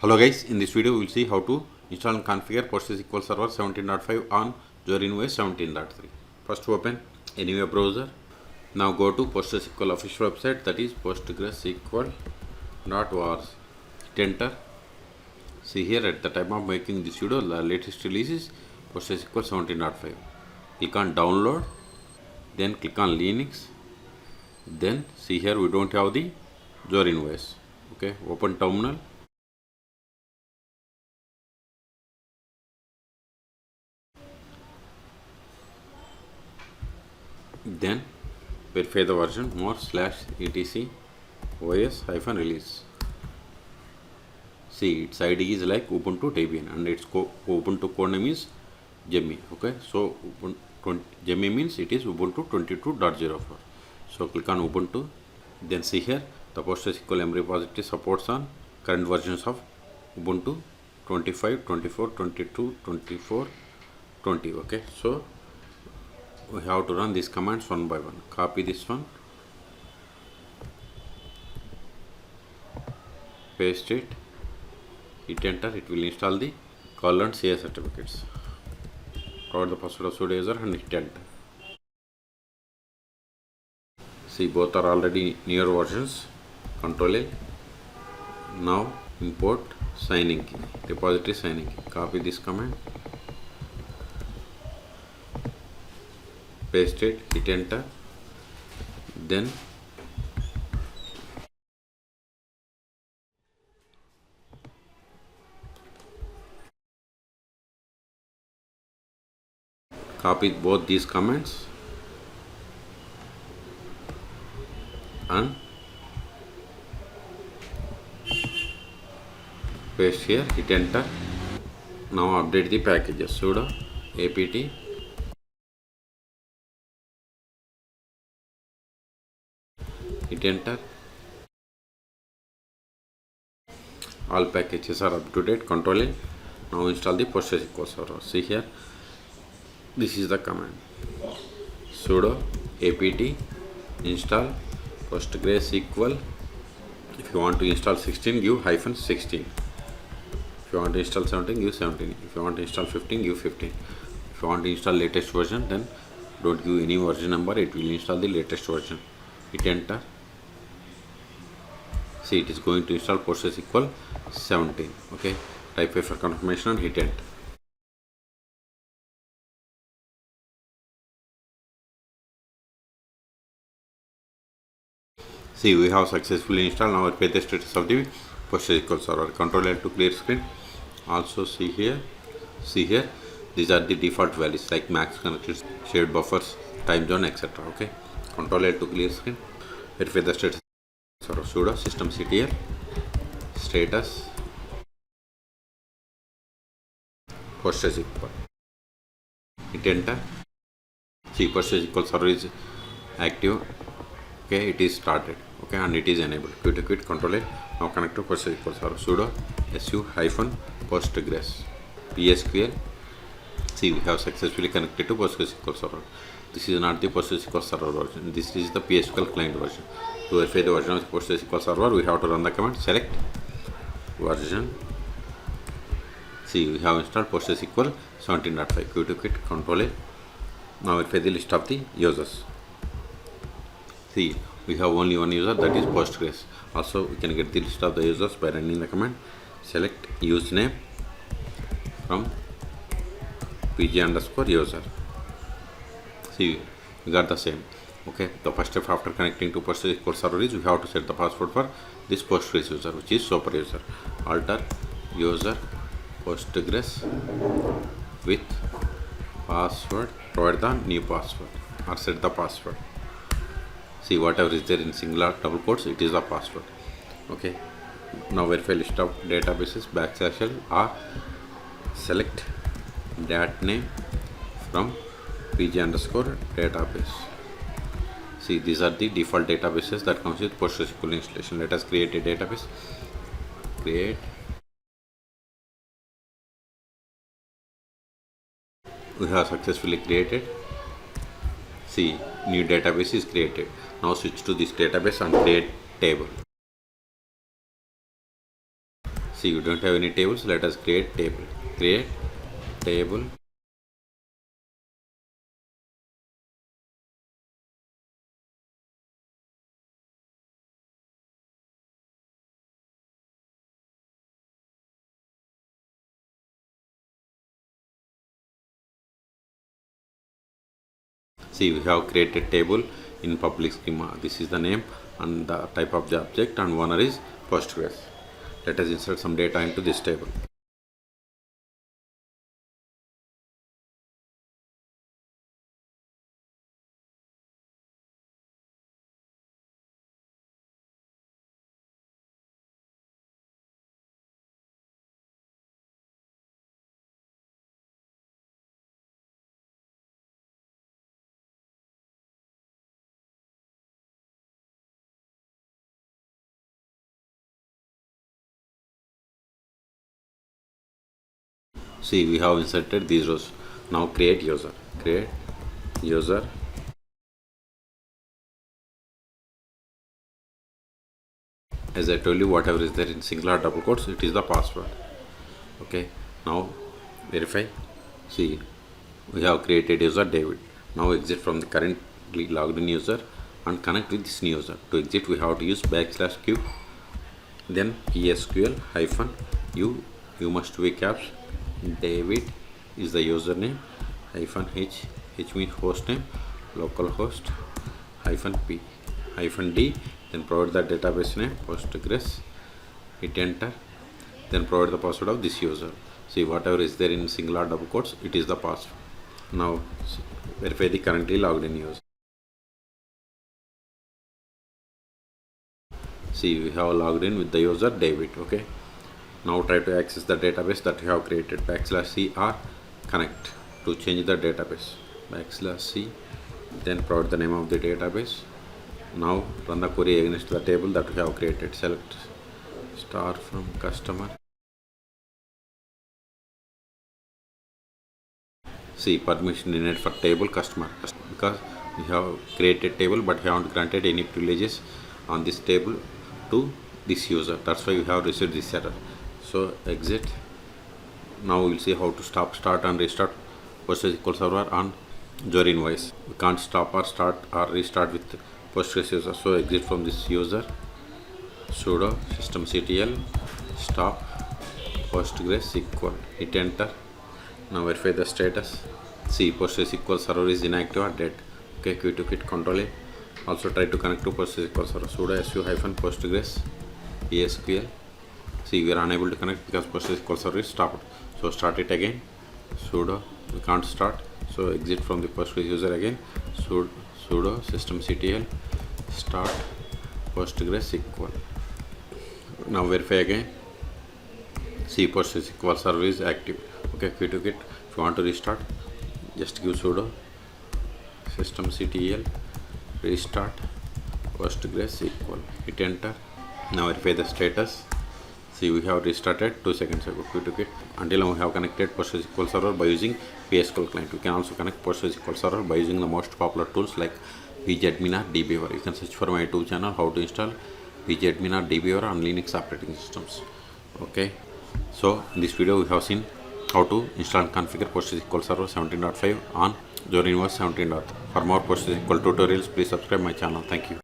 Hello guys, in this video we will see how to install and configure PostgreSQL Server 17.5 on Zorin OS 17.3. First open any web browser. Now go to PostgreSQL official website, that is PostgreSQL.org. Hit enter. See here at the time of making this video, the latest release is PostgreSQL 17.5. Click on download, then click on Linux. Then see here we don't have the Zorin OS. Okay, open terminal. Then verify the version more/etc os-release. See, its ID is like Ubuntu Debian and its Ubuntu code name is Jemmy. Okay, so Jemmy means it is Ubuntu 22.04. So click on Ubuntu. Then see here the PostgreSQL M repository supports on current versions of Ubuntu 25, 24, 22, 24, 20. Okay, so we have to run these commands one by one. Copy this one, paste it, hit enter. It will install the call and CA certificates. Provide the password of sudo user and hit enter. See, both are already newer versions. Control A. Now import signing key, repository signing key. Copy this command, paste it, hit enter. Then copy both these commands and paste here, hit enter. Now update the packages. Sudo apt hit enter. All packages are up to date. Control A. Now install the PostgreSQL server. See here, this is the command: sudo apt install PostgreSQL. If you want to install 16, give -16. If you want to install 17, give 17. If you want to install 15, give 15. If you want to install latest version, then don't give any version number, it will install the latest version. Hit enter. See, it is going to install PostgreSQL 17. Okay, type A for confirmation and hit enter. See, we have successfully installed. Now verify the status of the PostgreSQL server. Control L to clear screen. Also see here, these are the default values like max connected, shared buffers, time zone, etc. Okay, Control L to clear screen. Verify the status of sudo systemctl status PostgreSQL. Hit enter. See, PostgreSQL server is active. Okay, it is started. Okay, and it is enabled. Quit Control A. Now connect to PostgreSQL server. Sudo su-postgres PSQL. See, we have successfully connected to PostgreSQL server. This is not the PostgreSQL server version. This is the PSQL client version. To verify the version of the PostgreSQL server, we have to run the command select version. See, we have installed PostgreSQL 17.5. Quit Control A. Now verify the list of the users. See, we have only one user, that is Postgres. Also, we can get the list of the users by running the command select username from pg_user. See, we got the same. Okay, the first step after connecting to PostgreSQL server is we have to set the password for this Postgres user, which is super user. Alter user Postgres with password. Provide the new password or set the password. See, whatever is there in singular double quotes, it is the password. Okay, now verify list of databases \l or select dat name from pg_database. See, these are the default databases that comes with PostgreSQL installation. Let us create a database. Create. We have successfully created. See, new database is created. Now switch to this database and create table. See, you don't have any tables. Let us create table. Create table. See, we have created table in public schema. This is the name and the type of the object, and owner is Postgres. Let us insert some data into this table. See, we have inserted these rows. Now create user. Create user. As I told you, whatever is there in singular double quotes, it is the password. Okay. Now verify. See, we have created user David. Now exit from the currently logged in user and connect with this new user. To exit, we have to use \q. Then PSQL hyphen u. You must be caps. David is the username. Hyphen h means host name. Localhost hyphen p hyphen d. Then provide the database name Postgres. Hit enter. Then provide the password of this user. See, whatever is there in singular double quotes, it is the password. Now verify the currently logged in user. See, we have logged in with the user David. Okay. Now try to access the database that you have created. \c or connect to change the database. \c. Then provide the name of the database. Now run the query against the table that we have created. Select star from customer. See, permission needed for table customer, because we have created table but we haven't granted any privileges on this table to this user. That's why we have received this error. So exit. Now we'll see how to stop, start and restart PostgreSQL server on Zorin OS. We can't stop or start or restart with Postgres user. So exit from this user. Sudo systemctl stop PostgreSQL. Hit enter. Now verify the status. See, PostgreSQL server is inactive or dead. Okay, quit to quit Control A. Also try to connect to PostgreSQL server. Sudo su hyphen Postgres PSQL. See, we are unable to connect because PostgreSQL server is stopped. So start it again. Sudo, we can't start. So exit from the Postgres user again. Sudo systemctl start PostgreSQL. Now verify again. See, PostgreSQL server is active. Okay, quit to quit. If you want to restart, just give sudo systemctl restart PostgreSQL. Hit enter. Now verify the status. See, we have restarted 2 seconds ago. Quit to quit. Until now we have connected PostgreSQL server by using PSQL client. We can also connect PostgreSQL server by using the most popular tools like pgadmin or dbA. You can search for my YouTube channel how to install pgadmin or dbA on Linux operating systems. Okay, so in this video we have seen how to install and configure PostgreSQL Server 17.5 on Zorin OS 17.5. For more PostgreSQL tutorials, please subscribe my channel. Thank you.